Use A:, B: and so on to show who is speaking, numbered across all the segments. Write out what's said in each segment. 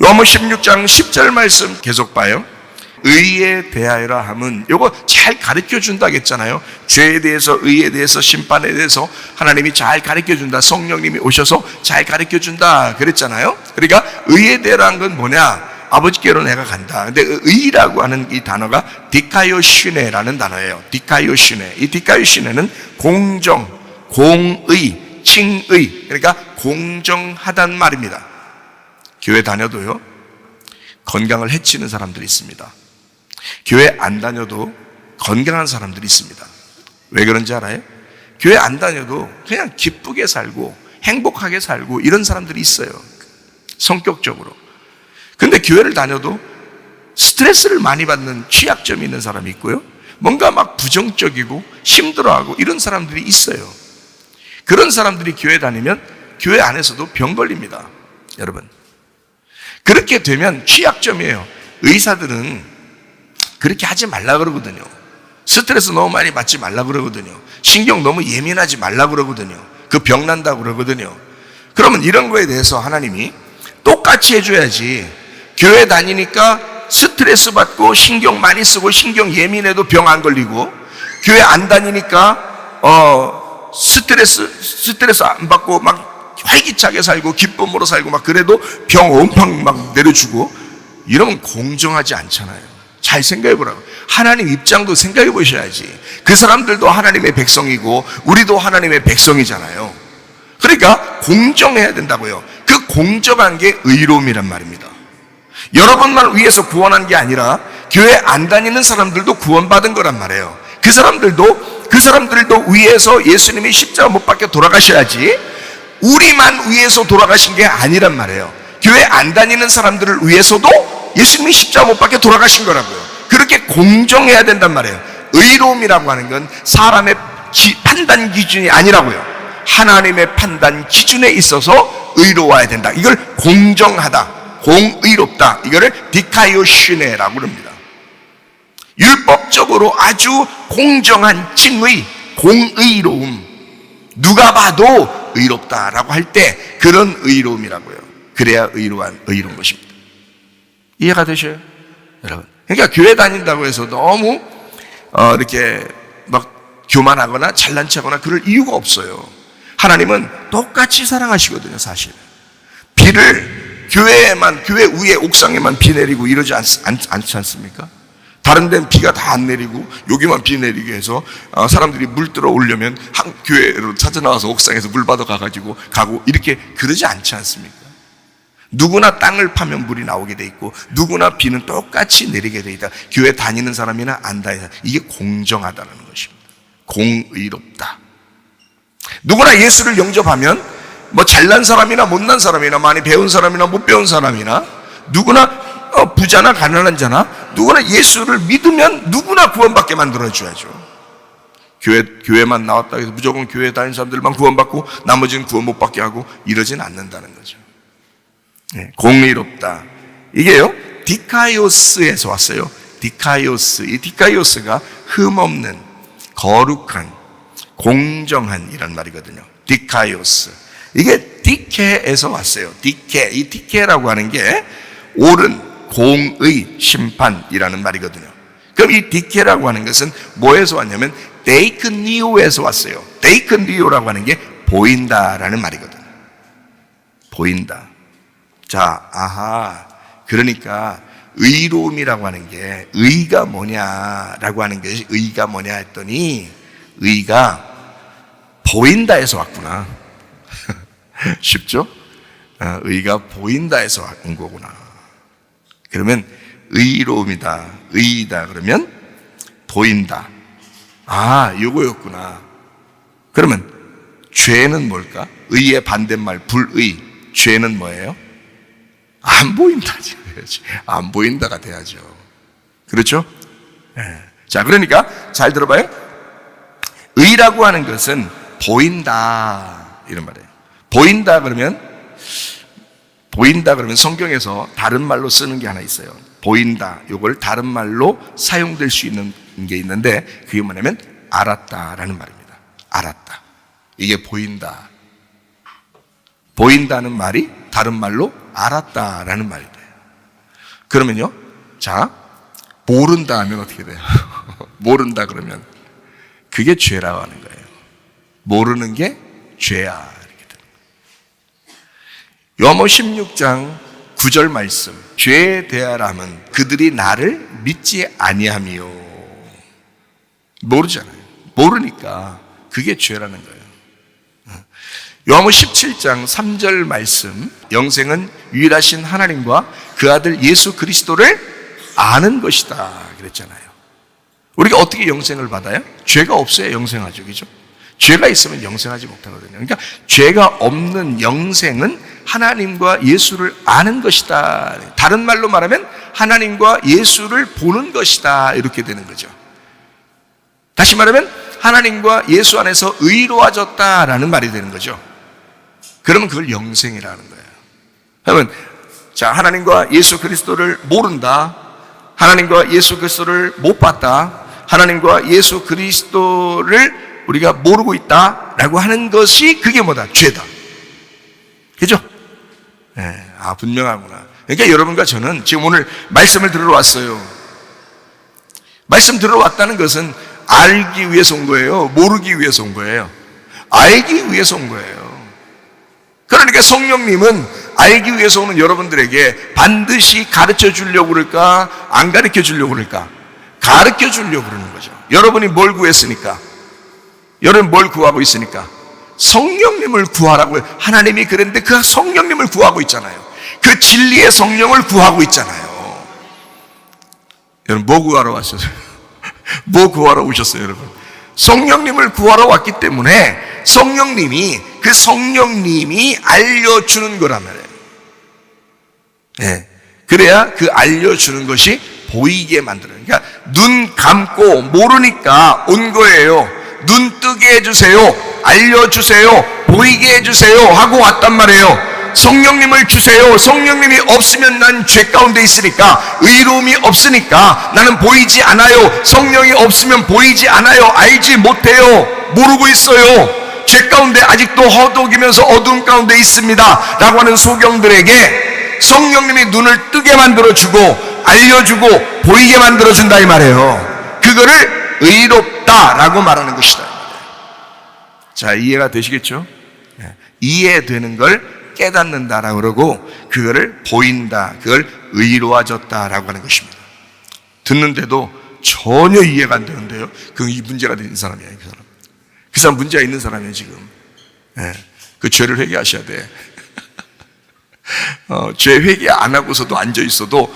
A: 요한복음 16장 10절 말씀 계속 봐요. 의에 대하여라 함은 요거 잘 가르쳐 준다고 했잖아요. 죄에 대해서, 의에 대해서, 심판에 대해서 하나님이 잘 가르쳐 준다. 성령님이 오셔서 잘 가르쳐 준다 그랬잖아요. 그러니까 의에 대하라는 건 뭐냐? 아버지께로 내가 간다. 근데 의라고 하는 이 단어가 디카이오시네라는 단어예요. 디카이오시네. 이 디카이오시네는 공정, 공의, 칭의, 그러니까 공정하단 말입니다. 교회 다녀도요, 건강을 해치는 사람들이 있습니다. 교회 안 다녀도 건강한 사람들이 있습니다. 왜 그런지 알아요? 교회 안 다녀도 그냥 기쁘게 살고 행복하게 살고 이런 사람들이 있어요. 성격적으로. 근데 교회를 다녀도 스트레스를 많이 받는 취약점이 있는 사람이 있고요, 뭔가 막 부정적이고 힘들어하고 이런 사람들이 있어요. 그런 사람들이 교회 다니면 교회 안에서도 병 걸립니다. 여러분, 그렇게 되면 취약점이에요. 의사들은 그렇게 하지 말라 그러거든요. 스트레스 너무 많이 받지 말라 그러거든요. 신경 너무 예민하지 말라 그러거든요. 그 병 난다고 그러거든요. 그러면 이런 거에 대해서 하나님이 똑같이 해줘야지. 교회 다니니까 스트레스 받고 신경 많이 쓰고 신경 예민해도 병 안 걸리고, 교회 안 다니니까 스트레스 안 받고 막 활기차게 살고 기쁨으로 살고 막 그래도 병 엄청 막 내려주고, 이러면 공정하지 않잖아요. 잘 생각해 보라고. 하나님 입장도 생각해 보셔야지. 그 사람들도 하나님의 백성이고 우리도 하나님의 백성이잖아요. 그러니까 공정해야 된다고요. 그 공정한 게 의로움이란 말입니다. 여러분만 위해서 구원한 게 아니라 교회 안 다니는 사람들도 구원받은 거란 말이에요. 그 사람들도 위해서 예수님이 십자가 못 박혀 돌아가셔야지, 우리만 위해서 돌아가신 게 아니란 말이에요. 교회 안 다니는 사람들을 위해서도 예수님이 십자가 못 박혀 돌아가신 거라고요. 그렇게 공정해야 된단 말이에요. 의로움이라고 하는 건 사람의 판단 기준이 아니라고요. 하나님의 판단 기준에 있어서 의로워야 된다. 이걸 공정하다, 공의롭다, 이거를 디카이오시네라고 합니다. 율법적으로 아주 공정한 칭의, 공의로움, 누가 봐도 의롭다라고 할 때 그런 의로움이라고요. 그래야 의로운 것입니다. 이해가 되셔요, 여러분? 그러니까 교회 다닌다고 해서 너무 이렇게 막 교만하거나 잘난 척하거나 그럴 이유가 없어요. 하나님은 똑같이 사랑하시거든요. 사실 비를 교회 위에 옥상에만 비 내리고 이러지 않지 않습니까? 다른 데는 비가 다 안 내리고 여기만 비 내리게 해서 사람들이 물 들어오려면 한 교회로 찾아나와서 옥상에서 물 받아 가고 이렇게 그러지 않지 않습니까? 누구나 땅을 파면 물이 나오게 돼 있고 누구나 비는 똑같이 내리게 돼 있다. 교회 다니는 사람이나 안 다니는 사람, 이게 공정하다는 것입니다. 공의롭다. 누구나 예수를 영접하면 뭐 잘난 사람이나 못난 사람이나 많이 배운 사람이나 못 배운 사람이나 누구나 부자나 가난한 자나 누구나 예수를 믿으면 누구나 구원받게 만들어줘야죠. 교회만 나왔다 해서 무조건 교회 다니는 사람들만 구원받고 나머지는 구원 못 받게 하고 이러진 않는다는 거죠. 네, 공의롭다. 이게요, 디카이오스에서 왔어요. 디카이오스. 이 디카이오스가 흠없는, 거룩한, 공정한 이란 말이거든요. 디카이오스. 이게 디케에서 왔어요. 디케. 이 디케라고 하는 게 옳은, 공의, 심판이라는 말이거든요. 그럼 이 디케라고 하는 것은 뭐에서 왔냐면 데이크니오에서 왔어요. 데이크니오라고 하는 게 보인다라는 말이거든요. 보인다. 자, 그러니까 의로움이라고 하는 게 의가 뭐냐라고 하는 것이 의가 뭐냐 했더니 의가 보인다에서 왔구나. 쉽죠? 의가 보인다에서 온 거구나. 그러면 의로움이다, 의이다 그러면 보인다. 요거였구나. 그러면 죄는 뭘까? 의의 반대말 불의. 죄는 뭐예요? 안 보인다. 안 보인다가 돼야죠. 그렇죠? 네. 자, 그러니까 잘 들어봐요. 의라고 하는 것은 보인다 이런 말이에요. 보인다 그러면 성경에서 다른 말로 쓰는 게 하나 있어요. 보인다, 요걸 다른 말로 사용될 수 있는 게 있는데 그게 뭐냐면 알았다라는 말입니다. 알았다. 이게 보인다. 보인다는 말이 다른 말로 알았다라는 말이 돼요. 그러면요, 자, 모른다 하면 어떻게 돼요? 모른다 그러면 그게 죄라고 하는 거예요. 모르는 게 죄야, 이렇게 되는 거예요. 요한복음 16장 9절 말씀, 죄에 대하라면 그들이 나를 믿지 아니하며. 모르잖아요. 모르니까 그게 죄라는 거예요. 요한복음 17장 3절 말씀, 영생은 유일하신 하나님과 그 아들 예수 그리스도를 아는 것이다 그랬잖아요. 우리가 어떻게 영생을 받아요? 죄가 없어야 영생하죠, 그죠? 죄가 있으면 영생하지 못하거든요. 그러니까 죄가 없는 영생은 하나님과 예수를 아는 것이다. 다른 말로 말하면 하나님과 예수를 보는 것이다, 이렇게 되는 거죠. 다시 말하면 하나님과 예수 안에서 의로워졌다라는 말이 되는 거죠. 그러면 그걸 영생이라는 거예요. 그러면 자, 하나님과 예수 그리스도를 모른다, 하나님과 예수 그리스도를 못 봤다, 하나님과 예수 그리스도를 우리가 모르고 있다라고 하는 것이 그게 뭐다? 죄다. 그죠? 네, 분명하구나. 그러니까 여러분과 저는 지금 오늘 말씀을 들으러 왔어요. 말씀 들으러 왔다는 것은 알기 위해서 온 거예요? 모르기 위해서 온 거예요? 알기 위해서 온 거예요. 그러니까 성령님은 알기 위해서 오는 여러분들에게 반드시 가르쳐 주려고 그럴까? 안 가르쳐 주려고 그럴까? 가르쳐 주려고 그러는 거죠. 여러분이 뭘 구했으니까? 여러분 뭘 구하고 있으니까? 성령님을 구하라고 해요. 하나님이 그랬는데 그 성령님을 구하고 있잖아요. 그 진리의 성령을 구하고 있잖아요. 여러분 뭐 구하러 왔어요? 뭐 구하러 오셨어요, 여러분? 성령님을 구하러 왔기 때문에 성령님이 그 성령님이 알려주는 거란 말이에요. 네. 그래야 그 알려주는 것이 보이게 만들어요. 그러니까 눈 감고 모르니까 온 거예요. 눈 뜨게 해주세요, 알려주세요, 보이게 해주세요 하고 왔단 말이에요. 성령님을 주세요. 성령님이 없으면 난 죄 가운데 있으니까, 의로움이 없으니까 나는 보이지 않아요. 성령이 없으면 보이지 않아요. 알지 못해요. 모르고 있어요. 죄 가운데 아직도 허덕이면서 어두운 가운데 있습니다 라고 하는 소경들에게 성령님이 눈을 뜨게 만들어주고 알려주고 보이게 만들어준다 이 말이에요. 그거를 의롭다라고 말하는 것이다. 자, 이해가 되시겠죠? 이해되는 걸 깨닫는다라고 그러고, 그거를 보인다, 그걸 의로워졌다라고 하는 것입니다. 듣는데도 전혀 이해가 안 되는데요, 그 이 문제가 있는 사람이에요. 그 사람 문제가 있는 사람이에요 지금. 그 죄를 회개하셔야 돼. 죄 회개 안 하고서도 앉아 있어도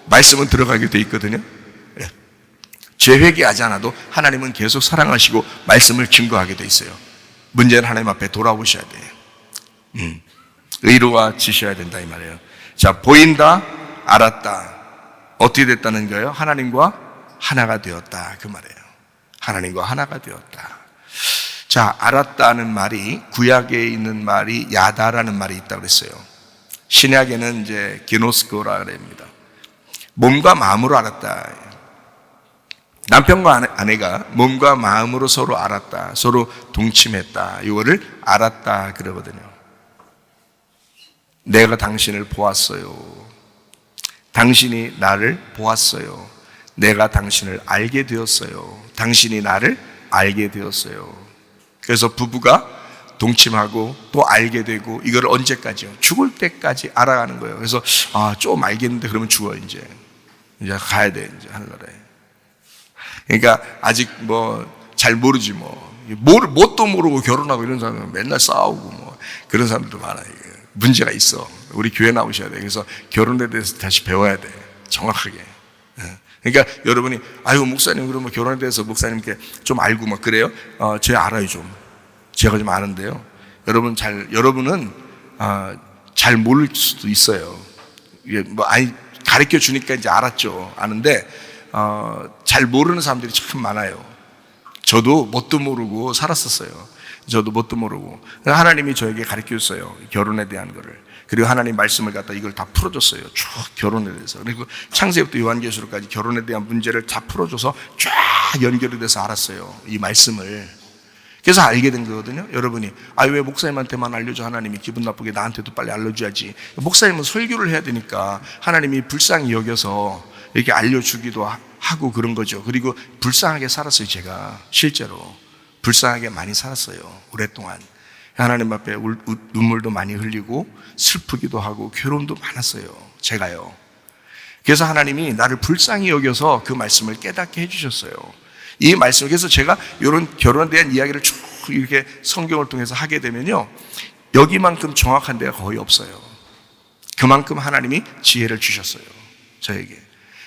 A: 말씀은 들어가게 돼 있거든요. 죄 회개하지 않아도 하나님은 계속 사랑하시고 말씀을 증거하게 돼 있어요. 문제는 하나님 앞에 돌아오셔야 돼요. 의로워지셔야 된다 이 말이에요. 자, 보인다, 알았다. 어떻게 됐다는 거예요? 하나님과 하나가 되었다 그 말이에요. 하나님과 하나가 되었다. 자, 알았다는 말이, 구약에 있는 말이 야다라는 말이 있다고 그랬어요. 신약에는 이제 게노스코라 그럽니다. 몸과 마음으로 알았다. 남편과 아내가 몸과 마음으로 서로 알았다, 서로 동침했다, 이거를 알았다 그러거든요. 내가 당신을 보았어요. 당신이 나를 보았어요. 내가 당신을 알게 되었어요. 당신이 나를 알게 되었어요. 그래서 부부가 동침하고 또 알게 되고, 이걸 언제까지요? 죽을 때까지 알아가는 거예요. 그래서 좀 알겠는데 그러면 죽어. 이제 가야 돼, 이제 하늘나라에. 그러니까 아직 잘 모르지 뭣도 모르고 결혼하고 이런 사람은 맨날 싸우고 그런 사람들도 많아요. 문제가 있어. 우리 교회 나오셔야 돼. 그래서 결혼에 대해서 다시 배워야 돼, 정확하게. 그러니까 여러분이 목사님 그러면 결혼에 대해서 목사님께 좀 알고 그래요? 제가 알아요. 제가 좀 아는데요, 여러분은 잘 모를 수도 있어요. 이게 가르쳐 주니까 이제 알았죠. 아는데 잘 모르는 사람들이 참 많아요. 저도 뭣도 모르고 살았었어요. 저도 뭣도 모르고 하나님이 저에게 가르쳐 줬어요, 결혼에 대한 거를. 그리고 하나님 말씀을 갖다 이걸 다 풀어줬어요, 쭉 결혼에 대해서. 그리고 창세기부터 요한계시록까지 결혼에 대한 문제를 다 풀어줘서 쫙 연결이 돼서 알았어요, 이 말씀을. 그래서 알게 된 거거든요. 여러분이 왜 목사님한테만 알려줘? 하나님이 기분 나쁘게 나한테도 빨리 알려줘야지. 목사님은 설교를 해야 되니까 하나님이 불쌍히 여겨서 이렇게 알려주기도 하고 그런 거죠. 그리고 불쌍하게 살았어요. 제가 실제로 불쌍하게 많이 살았어요. 오랫동안 하나님 앞에 눈물도 많이 흘리고 슬프기도 하고 괴로움도 많았어요. 제가요. 그래서 하나님이 나를 불쌍히 여겨서 그 말씀을 깨닫게 해주셨어요. 이 말씀, 그래서 제가 이런 결혼에 대한 이야기를 쭉 이렇게 성경을 통해서 하게 되면요, 여기만큼 정확한 데가 거의 없어요. 그만큼 하나님이 지혜를 주셨어요, 저에게.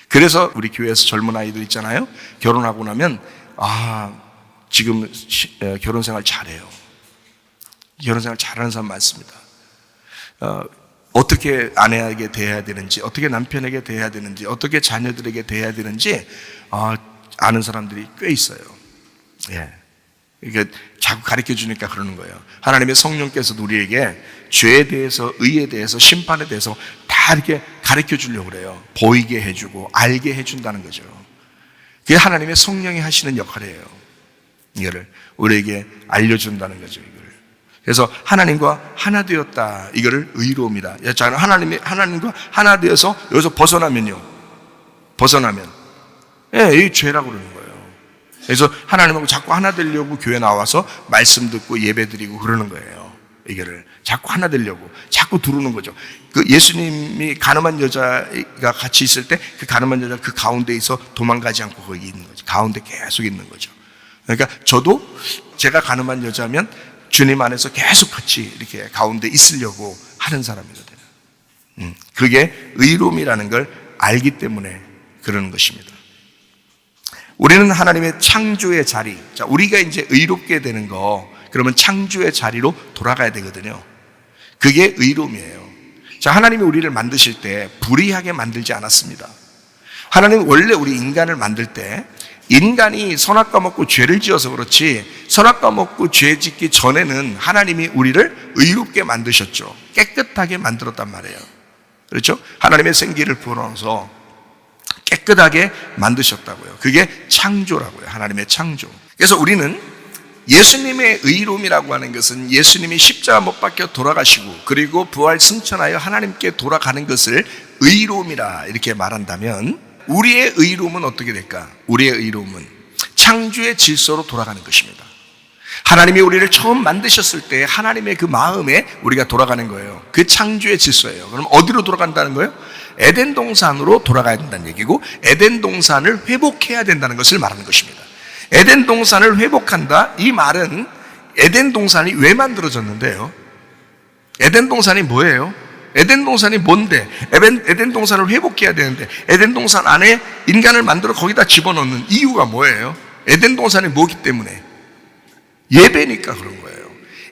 A: 그래서 우리 교회에서 젊은 아이들 있잖아요. 결혼하고 나면 지금 결혼 생활 잘해요. 결혼 생활 잘하는 사람 많습니다. 어떻게 아내에게 대해야 되는지, 어떻게 남편에게 대해야 되는지, 어떻게 자녀들에게 대해야 되는지 아는 사람들이 꽤 있어요. 예. 이게 자꾸 가르쳐 주니까 그러는 거예요. 하나님의 성령께서도 우리에게 죄에 대해서, 의에 대해서, 심판에 대해서 다 이렇게 가르쳐 주려고 그래요. 보이게 해주고 알게 해준다는 거죠. 그게 하나님의 성령이 하시는 역할이에요. 이거를 우리에게 알려준다는 거죠. 이걸. 그래서 하나님과 하나 되었다. 이거를 의로움이다. 하나님과 하나 되어서 여기서 벗어나면 이 죄라고 그러는 거예요. 그래서 하나님하고 자꾸 하나 되려고 교회 나와서 말씀 듣고 예배 드리고 그러는 거예요. 이거를 자꾸 하나 되려고 자꾸 두르는 거죠. 그 예수님이 가늠한 여자가 같이 있을 때 그 가늠한 여자 그 가운데 있어 도망가지 않고 거기 있는 거죠. 가운데 계속 있는 거죠. 그러니까 저도 제가 가늠한 여자면 주님 안에서 계속 같이 이렇게 가운데 있으려고 하는 사람이거든요. 그게 의로움이라는 걸 알기 때문에 그러는 것입니다. 우리는 하나님의 창조의 자리, 자, 우리가 이제 의롭게 되는 거, 그러면 창조의 자리로 돌아가야 되거든요. 그게 의로움이에요. 자, 하나님이 우리를 만드실 때 불의하게 만들지 않았습니다. 하나님은 원래 우리 인간을 만들 때 인간이 선악과 먹고 죄를 지어서 그렇지, 선악과 먹고 죄 짓기 전에는 하나님이 우리를 의롭게 만드셨죠. 깨끗하게 만들었단 말이에요. 그렇죠? 하나님의 생기를 불어넣어서 깨끗하게 만드셨다고요. 그게 창조라고요. 하나님의 창조. 그래서 우리는 예수님의 의로움이라고 하는 것은 예수님이 십자가 못 박혀 돌아가시고 그리고 부활 승천하여 하나님께 돌아가는 것을 의로움이라 이렇게 말한다면, 우리의 의로움은 어떻게 될까? 우리의 의로움은 창조의 질서로 돌아가는 것입니다. 하나님이 우리를 처음 만드셨을 때 하나님의 그 마음에 우리가 돌아가는 거예요. 그 창조의 질서예요. 그럼 어디로 돌아간다는 거예요? 에덴 동산으로 돌아가야 된다는 얘기고, 에덴 동산을 회복해야 된다는 것을 말하는 것입니다. 에덴 동산을 회복한다, 이 말은 에덴 동산이 왜 만들어졌는데요? 에덴 동산이 뭐예요? 에덴 동산이 뭔데? 에덴 동산을 회복해야 되는데 에덴 동산 안에 인간을 만들어 거기다 집어넣는 이유가 뭐예요? 에덴 동산이 뭐기 때문에? 예배니까 그런 거예요.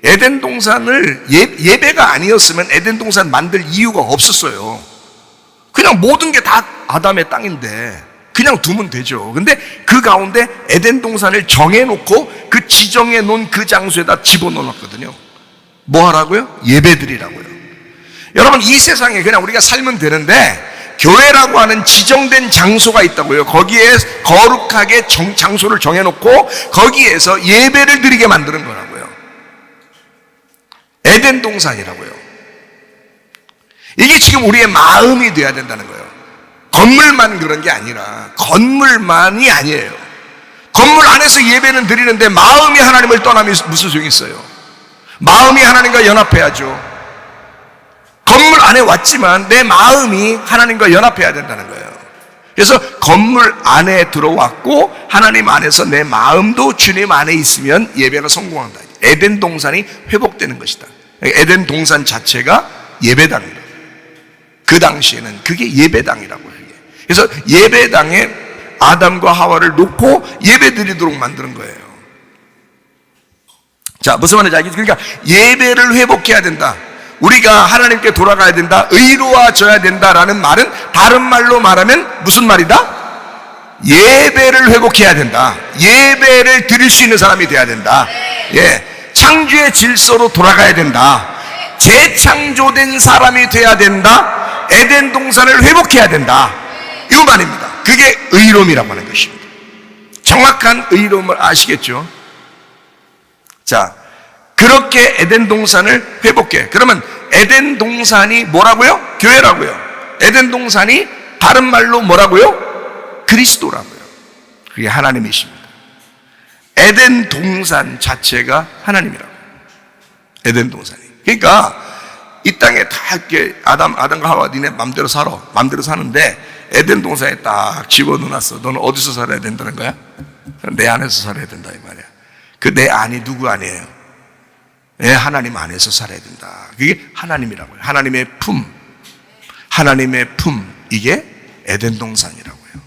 A: 에덴 동산을 예배가 아니었으면 에덴 동산 만들 이유가 없었어요. 그냥 모든 게 다 아담의 땅인데 그냥 두면 되죠. 근데 그 가운데 에덴 동산을 정해놓고 그 지정해 놓은 그 장소에다 집어넣었거든요. 뭐 하라고요? 예배드리라고요. 여러분, 이 세상에 그냥 우리가 살면 되는데 교회라고 하는 지정된 장소가 있다고요. 거기에 거룩하게 장소를 정해놓고 거기에서 예배를 드리게 만드는 거라고요. 에덴 동산이라고요. 이게 지금 우리의 마음이 돼야 된다는 거예요. 건물만 그런 게 아니라, 건물만이 아니에요. 건물 안에서 예배는 드리는데 마음이 하나님을 떠나면 무슨 소용이 있어요? 마음이 하나님과 연합해야죠. 건물 안에 왔지만 내 마음이 하나님과 연합해야 된다는 거예요. 그래서 건물 안에 들어왔고 하나님 안에서 내 마음도 주님 안에 있으면 예배가 성공한다. 에덴 동산이 회복되는 것이다. 에덴 동산 자체가 예배당이다. 그 당시에는 그게 예배당이라고 해요. 그래서 예배당에 아담과 하와를 놓고 예배 드리도록 만드는 거예요. 자, 무슨 말인지 알겠죠? 그러니까 예배를 회복해야 된다. 우리가 하나님께 돌아가야 된다. 의로워져야 된다라는 말은 다른 말로 말하면 무슨 말이다? 예배를 회복해야 된다. 예배를 드릴 수 있는 사람이 돼야 된다. 예, 창조의 질서로 돌아가야 된다. 재창조된 사람이 돼야 된다. 에덴 동산을 회복해야 된다. 이 말입니다. 그게 의로움이라고 하는 것입니다. 정확한 의로움을 아시겠죠? 자, 그렇게 에덴 동산을 회복해. 그러면 에덴 동산이 뭐라고요? 교회라고요. 에덴 동산이 다른 말로 뭐라고요? 그리스도라고요. 그게 하나님이십니다. 에덴 동산 자체가 하나님이라고. 에덴 동산이. 그러니까 이 땅에 다 이렇게 아담과 하와 니네 맘대로 살아. 맘대로 사는데 에덴 동산에 딱 집어넣어놨어. 너는 어디서 살아야 된다는 거야? 내 안에서 살아야 된다 이 말이야. 그 내 안이 누구 안이에요? 하나님 안에서 살아야 된다. 그게 하나님이라고요. 하나님의 품. 하나님의 품. 이게 에덴 동산이라고요.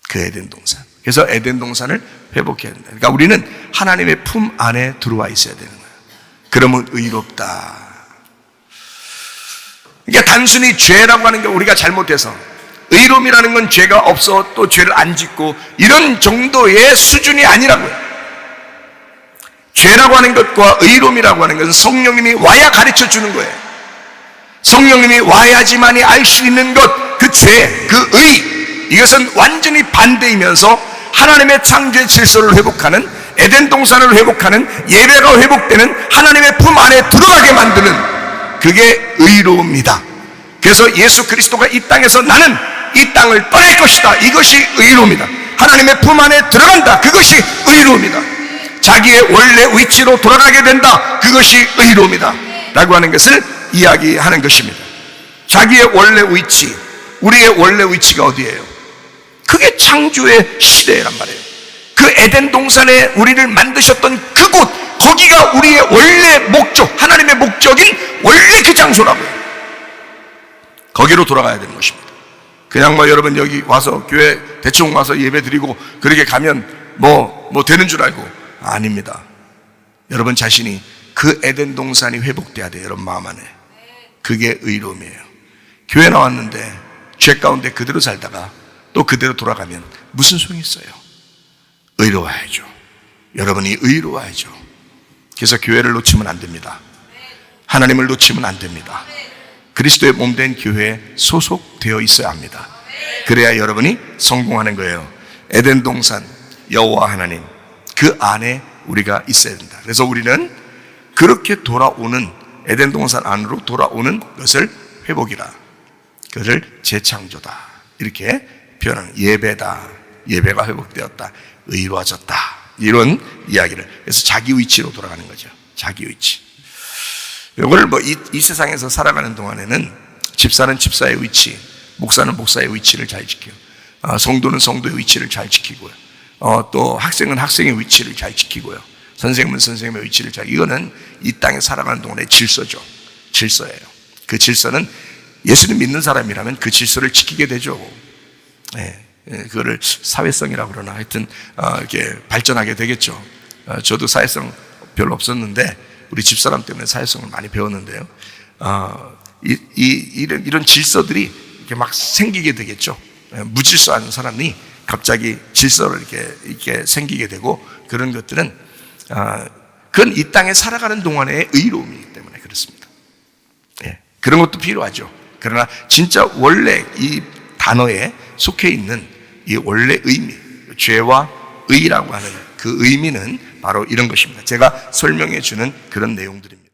A: 그 에덴 동산. 그래서 에덴 동산을 회복해야 된다. 그러니까 우리는 하나님의 품 안에 들어와 있어야 되는 거예요. 그러면 의롭다. 그러니까 단순히 죄라고 하는 게 우리가 잘못해서, 의로움이라는 건 죄가 없어 또 죄를 안 짓고 이런 정도의 수준이 아니라고요. 죄라고 하는 것과 의로움이라고 하는 것은 성령님이 와야 가르쳐 주는 거예요. 성령님이 와야지만이 알 수 있는 것, 그 죄, 그 의, 이것은 완전히 반대이면서 하나님의 창조의 질서를 회복하는, 에덴 동산을 회복하는, 예배가 회복되는 하나님의 품 안에 들어가게 만드는, 그게 의로움이다. 그래서 예수 그리스도가 이 땅에서 나는 이 땅을 떠날 것이다, 이것이 의로움이다. 하나님의 품 안에 들어간다, 그것이 의로움이다. 자기의 원래 위치로 돌아가게 된다, 그것이 의로움이다 라고 하는 것을 이야기하는 것입니다. 자기의 원래 위치, 우리의 원래 위치가 어디예요? 그게 창조의 시대란 말이에요. 그 에덴 동산에 우리를 만드셨던 그곳, 거기가 우리의 원래 목적, 하나님의 목적인 원래 그 장소라고요. 거기로 돌아가야 되는 것입니다. 그냥 여러분 여기 와서 교회 대충 와서 예배 드리고 그렇게 가면 뭐 되는 줄 알고, 아닙니다. 여러분 자신이 그 에덴 동산이 회복돼야 돼요. 여러분 마음 안에. 그게 의로움이에요. 교회 나왔는데 죄 가운데 그대로 살다가 또 그대로 돌아가면 무슨 소용이 있어요? 의로워야죠. 여러분이 의로워야죠. 그래서 교회를 놓치면 안 됩니다. 하나님을 놓치면 안 됩니다. 그리스도의 몸된 교회에 소속되어 있어야 합니다. 그래야 여러분이 성공하는 거예요. 에덴 동산, 여호와 하나님, 그 안에 우리가 있어야 된다. 그래서 우리는 그렇게 돌아오는, 에덴 동산 안으로 돌아오는 것을 회복이라, 그것을 재창조다, 이렇게 표현하는, 예배다, 예배가 회복되었다, 의로워졌다, 이런 이야기를. 그래서 자기 위치로 돌아가는 거죠. 자기 위치. 이걸 이 세상에서 살아가는 동안에는 집사는 집사의 위치, 목사는 목사의 위치를 잘 지켜요. 성도는 성도의 위치를 잘 지키고요. 또 학생은 학생의 위치를 잘 지키고요. 선생님은 선생님의 위치를 잘, 이거는 이 땅에 살아가는 동안의 질서죠. 질서예요. 그 질서는 예수님 믿는 사람이라면 그 질서를 지키게 되죠. 그거를 사회성이라고 그러나 하여튼 이렇게 발전하게 되겠죠. 저도 사회성 별로 없었는데 우리 집사람 때문에 사회성을 많이 배웠는데요. 이런 질서들이 이렇게 막 생기게 되겠죠. 무질서한 사람이 갑자기 질서를 이렇게 생기게 되고, 그런 것들은 그건 이 땅에 살아가는 동안의 의로움이기 때문에 그렇습니다. 그런 것도 필요하죠. 그러나 진짜 원래 이 단어에 속해 있는 이 원래 의미, 죄와 의라고 하는 그 의미는 바로 이런 것입니다. 제가 설명해 주는 그런 내용들입니다.